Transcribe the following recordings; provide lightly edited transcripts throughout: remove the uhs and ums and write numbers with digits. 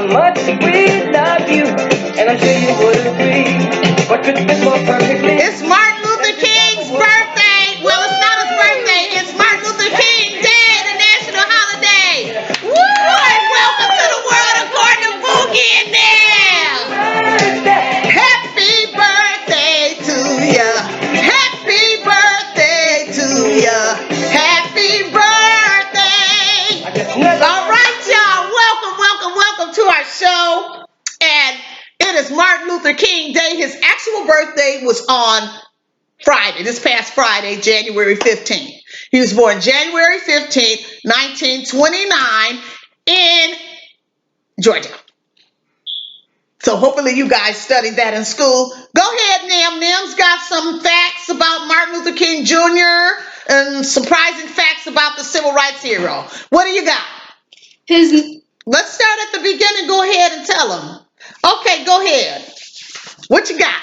how much we love you, and I'm sure you would agree. What could fit more perfectly? It's Martin Luther King's birthday. Well, it's not his birthday. It's Martin Luther King Day, the national holiday. Woo! And welcome to the world according to Boogie and Nam. Happy birthday to ya. Happy birthday to ya. Happy birthday. All right, y'all. Welcome to our show. And it is Martin Luther King Day. His actual birthday was on Friday, this past Friday, January 15th. He was born January 15th, 1929 in Georgia. So hopefully you guys studied that in school. Go ahead, Nam. Nam's got some facts about Martin Luther King Jr. and surprising facts about the civil rights hero. What do you got? Let's start at the beginning. Go ahead and tell them. Okay, go ahead. What you got?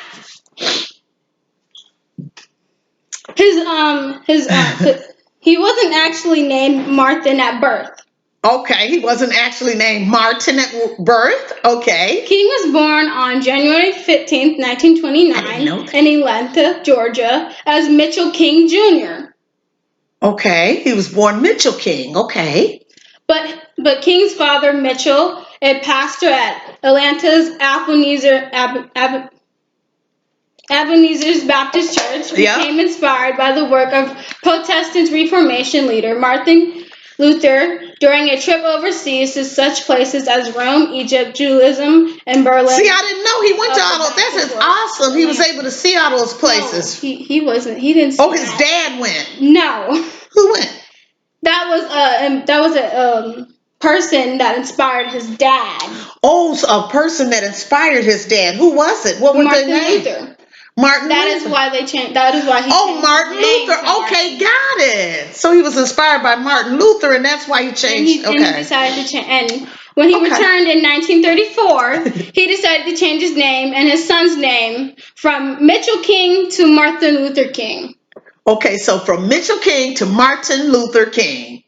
He wasn't actually named Martin at birth. Okay, he wasn't actually named Martin at birth. Okay. King was born on January 15th, 1929 in Atlanta, Georgia, as Mitchell King Jr. Okay, he was born Mitchell King. Okay. But King's father, Mitchell, a pastor at Atlanta's Ebenezer's Baptist Church, became inspired by the work of Protestant Reformation leader Martin Luther during a trip overseas to such places as Rome, Egypt, Judaism, and Berlin. See, I didn't know he went to all those. That's just awesome. He was able to see all those places. No, he wasn't. He didn't. Oh, his dad went. No. Who went? That was a person that inspired his dad. Oh, so a person that inspired his dad. Who was it? What was their name? Luther. Martin Luther. That is why they changed. That is why he. Oh, Martin Luther. Okay, got it. So he was inspired by Martin Luther, and that's why he changed. And he decided to change. And when he returned in 1934, he decided to change his name and his son's name from Mitchell King to Martin Luther King. Okay, so from Mitchell King to Martin Luther King.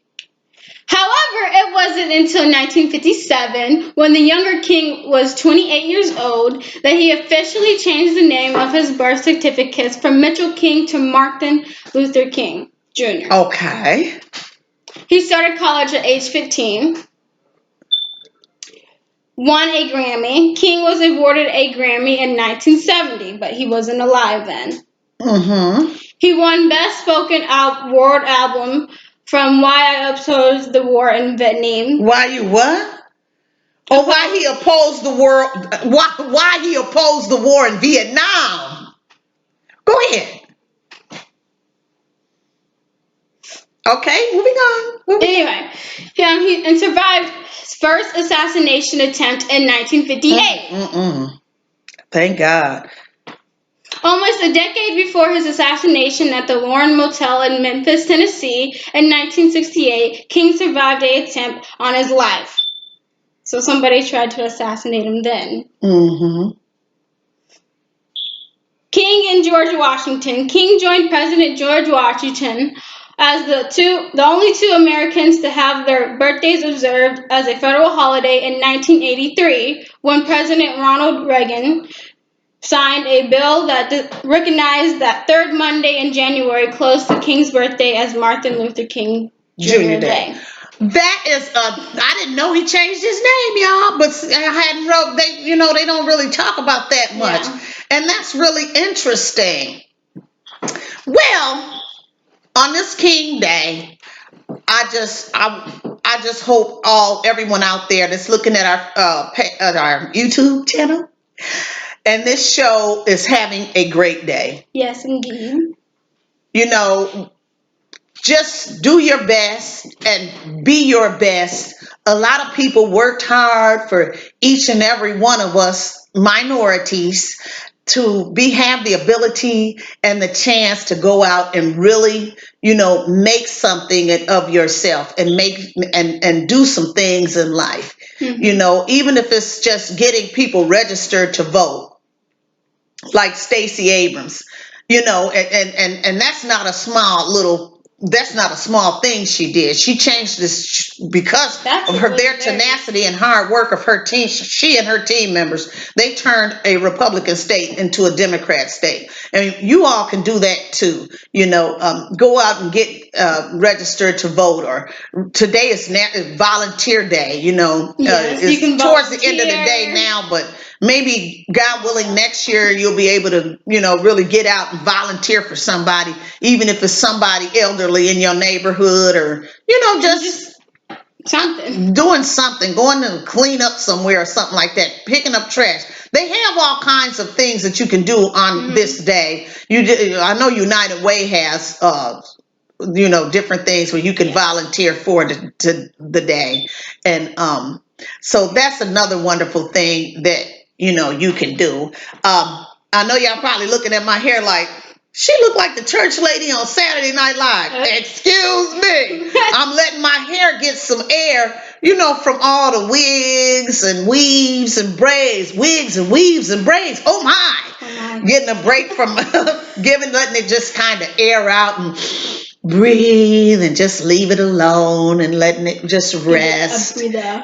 However, it wasn't until 1957, when the younger King was 28 years old, that he officially changed the name of his birth certificates from Mitchell King to Martin Luther King Jr. Okay. He started college at age 15. Won a Grammy. King was awarded a Grammy in 1970, but he wasn't alive then. Mm-hmm. He won Best Spoken World Album from Why I Opposed the War in Vietnam. Why you what? Oh, why he opposed the war? Why he opposed the war in Vietnam? Go ahead. Okay, moving on. Anyway, he survived his first assassination attempt in 1958. Thank God. Almost a decade before his assassination at the Lauren Motel in Memphis, Tennessee, in 1968, King survived an attempt on his life. So somebody tried to assassinate him then. Mm-hmm. King and George Washington. King joined President George Washington as the only two Americans to have their birthdays observed as a federal holiday in 1983, when President Ronald Reagan signed a bill that recognized that third Monday in January close to King's birthday as Martin Luther King Jr. Day. That is I didn't know he changed his name, y'all, but I hadn't wrote they don't really talk about that much. Yeah. And that's really interesting. Well, on this King Day, I just hope everyone out there that's looking at our YouTube channel and this show is having a great day. Yes, indeed. Just do your best and be your best. A lot of people worked hard for each and every one of us minorities to have the ability and the chance to go out and really, make something of yourself and and do some things in life. Mm-hmm. Even if it's just getting people registered to vote. Like Stacey Abrams, and that's not a small little that's not a small thing she did. She changed this because That's of a her good their thing. tenacity and hard work of her team. She and her team members, they turned a Republican state into a Democrat state. And you all can do that too. Go out and get registered to vote. Or today is volunteer day. Yes, you It's can towards the end of the day volunteer. now, but maybe God willing next year you'll be able to really get out and volunteer for somebody, even if it's somebody elderly in your neighborhood, or just Something. doing something, going to clean up somewhere or something like that, picking up trash. They have all kinds of things that you can do on this day. I know United Way has different things where you can volunteer for the day. And so that's another wonderful thing that you can do. I know y'all probably looking at my hair like, she looked like the church lady on Saturday Night Live. Excuse me. I'm letting my hair get some air, from all the wigs and weaves and braids. Wigs and weaves and braids. Oh my. Getting a break from letting it just kind of air out and breathe and just leave it alone and letting it just rest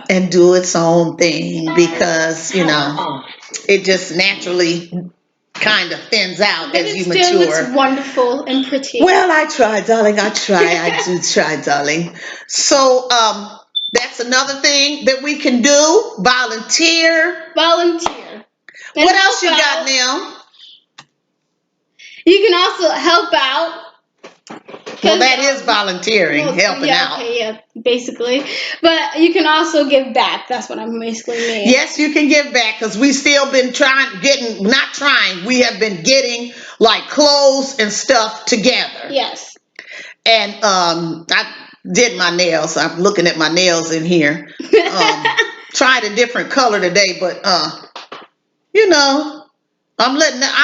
and do its own thing, because it just naturally kind of thins out But as it you still mature. looks wonderful and pretty. Well, I try, darling. I try. I do try, darling. So that's another thing that we can do. Volunteer. Volunteer. And What else you help got out. now? You can also help out. Well, that is volunteering, helping out. Okay, yeah, basically. But you can also give back. That's what I'm basically meaning. Yes, you can give back, because we still been we have been getting like clothes and stuff together. Yes. And I did my nails. I'm looking at my nails in here. Tried a different color today, but I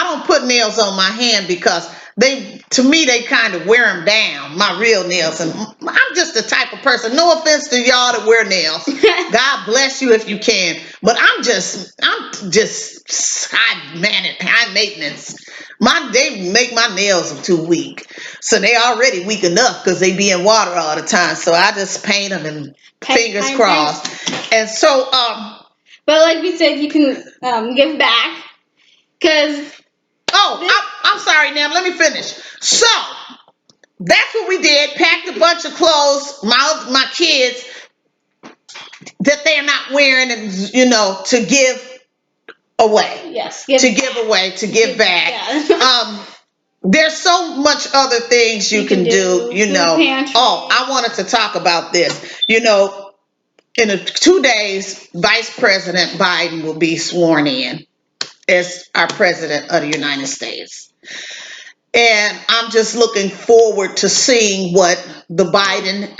don't put nails on my hand, because to me they kind of wear them down, my real nails. And I'm just the type of person, no offense to y'all that wear nails, God bless you if you can, but I'm just high maintenance. They make my nails too weak, so they already weak enough because they be in water all the time. So I just paint them and fingers crossed. And so but like we said, you can give back. I'm sorry, now let me finish. So that's what we did. Packed a bunch of clothes, my kids, that they're not wearing, and to give away. Yes. To give back. Yeah. There's so much other things you can do. I wanted to talk about this. In 2 days, Vice President Biden will be sworn in as our president of the United States. And I'm just looking forward to seeing what the Biden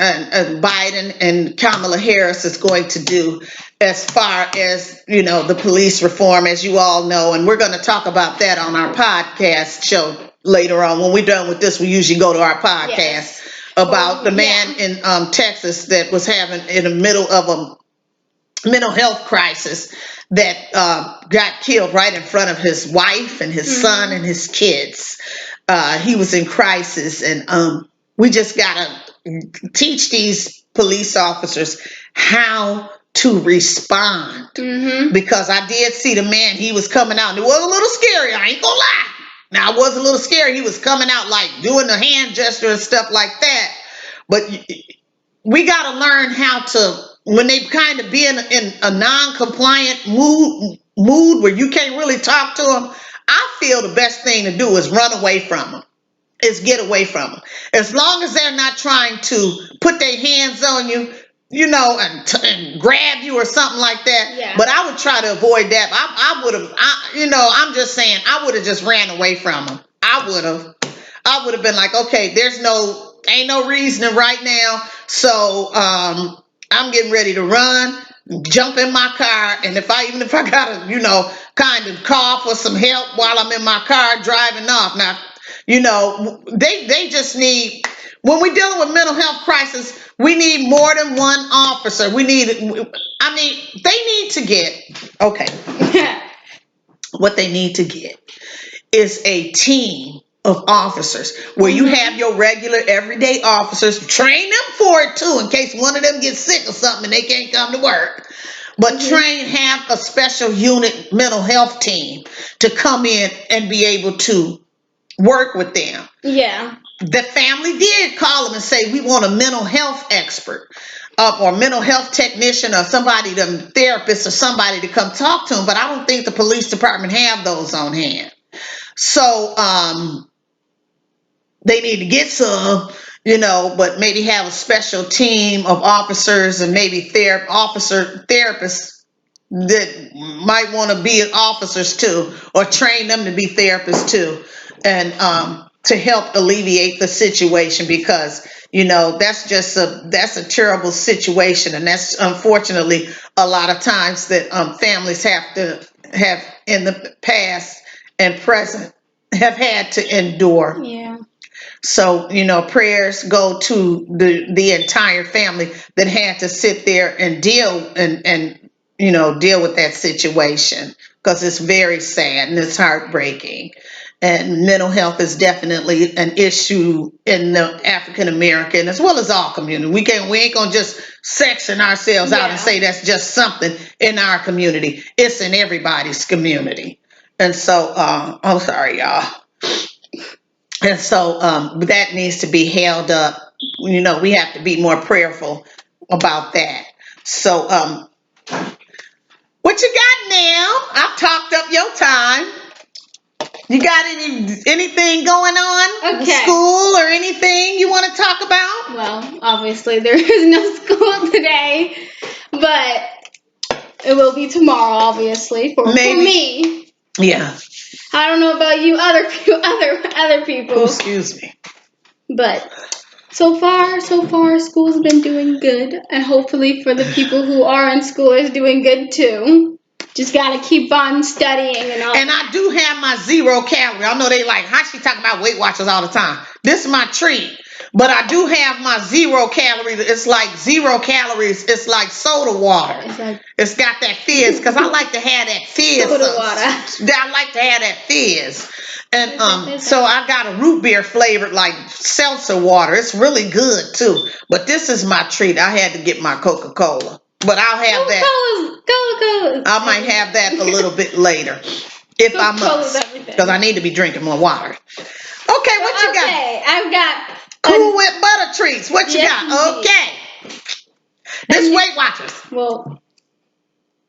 and Kamala Harris is going to do as far as, the police reform, as you all know. And we're going to talk about that on our podcast show later on. When we're done with this, we usually go to our podcast about the man in Texas that was having in the middle of a mental health crisis, that got killed right in front of his wife and his son and his kids. He was in crisis, and we just gotta teach these police officers how to respond. Because I did see the man, he was coming out, and it was a little scary, I ain't gonna lie. Now, it was a little scary. He was coming out like doing the hand gesture and stuff like that. But we gotta learn how to, when they kind of be in a non-compliant mood where you can't really talk to them, I feel the best thing to do is run away from them. Is get away from them. As long as they're not trying to put their hands on you, and grab you or something like that. Yeah. But I would try to avoid that. I would have, I'm just saying, I would have just ran away from them. I would have been like, okay, ain't no reasoning right now. So I'm getting ready to run, jump in my car, and if I gotta, kind of call for some help while I'm in my car driving off. Now, they just need, when we're dealing with mental health crisis, we need more than one officer. They need to get, okay. What they need to get is a team of officers, where you have your regular everyday officers, train them for it too, in case one of them gets sick or something and they can't come to work. But have a special unit mental health team to come in and be able to work with them. Yeah. The family did call them and say, we want a mental health expert or mental health technician or somebody, the therapist or somebody to come talk to them. But I don't think the police department have those on hand. So they need to get some, but maybe have a special team of officers and maybe therapists that might want to be officers too, or train them to be therapists too, and to help alleviate the situation, because that's a terrible situation, and that's unfortunately a lot of times that families have in the past and present have had to endure. Yeah. So, prayers go to the entire family that had to sit there and deal deal with that situation, because it's very sad and it's heartbreaking. And mental health is definitely an issue in the African American as well as all community. We ain't gonna just section ourselves out and say that's just something in our community. It's in everybody's community. And so, I'm sorry, y'all. And so that needs to be held up. We have to be more prayerful about that. So what you got now? I've talked up your time. You got anything going on? Okay. School or anything you want to talk about? Well, obviously there is no school today, but it will be tomorrow, obviously, for me. Yeah. I don't know about you, other people. Oh, excuse me. But so far, school's been doing good, and hopefully for the people who are in school is doing good too. Just gotta keep on studying and all. And I do have my 0 calorie. I know they like, how she talking about Weight Watchers all the time. This is my treat. But I do have my 0 calories. It's like 0 calories. It's like soda water. It's got that fizz, because I like to have that fizz. Soda water. I like to have that fizz. And so I got a root beer flavored like seltzer water. It's really good too. But this is my treat. I had to get my Coca-Cola. But I'll have that. Coca-Cola. I might have that a little bit later if I must, because I need to be drinking more water. Okay, what you got? Okay, I've got Cool Whip butter treats. What you got? Okay. This Weight Watchers. Well,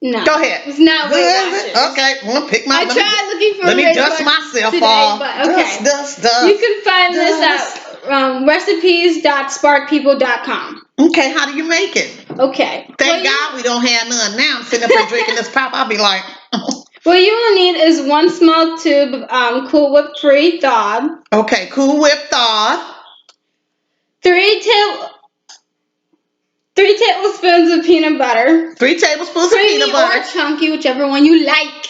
no. Go ahead. It's not Weight Watchers. Okay, I'm gonna pick my. I tried looking for. Let me dust myself today, off. But okay. Dust. You can find this at recipes.sparkpeople.com. Okay, how do you make it? Okay. Thank God we don't have none now. I'm sitting up here drinking this pop. I'll be like. What you will need is 1 small tube of Cool Whip free thawed. Okay, Cool Whip thawed. 3 tablespoons of peanut butter. 3 tablespoons of peanut butter. Creamy or chunky, whichever one you like.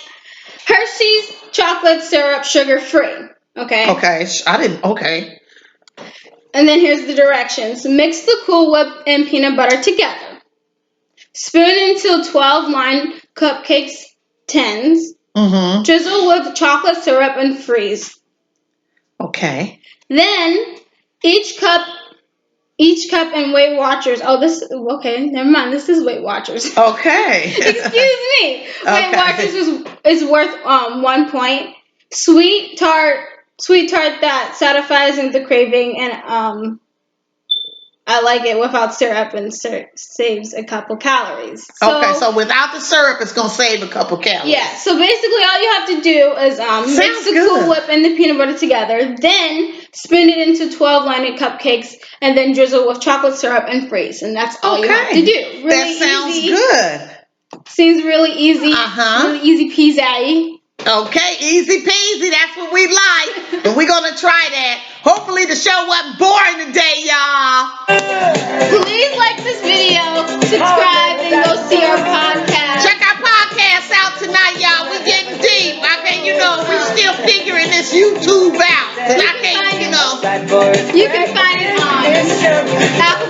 Hershey's chocolate syrup, sugar free. Okay. Okay. And then here's the directions. Mix the Cool Whip and peanut butter together. Spoon into 12 lined cupcakes tins. Mm-hmm. Drizzle with chocolate syrup and freeze. Okay. Then each cup in Weight Watchers. Never mind. This is Weight Watchers. Okay. Excuse me. Weight Watchers is worth 1 point. Sweet tart that satisfies the craving, and I like it without syrup and saves a couple calories. So without the syrup, it's gonna save a couple calories. Yeah. So basically, all you have to do is mix the Cool Whip and the peanut butter together. Then spin it into 12 lined cupcakes, and then drizzle with chocolate syrup and freeze. And that's all you have to do. Really that sounds easy. Good. Seems really easy. Really easy peasy. Okay, easy peasy. That's what we like. And we're gonna try that. Hopefully the show wasn't boring today, y'all. Please like this video, subscribe, and go see our podcast. Check our podcast out tonight, y'all. We getting deep. We still figuring this YouTube out. You can find it on Apple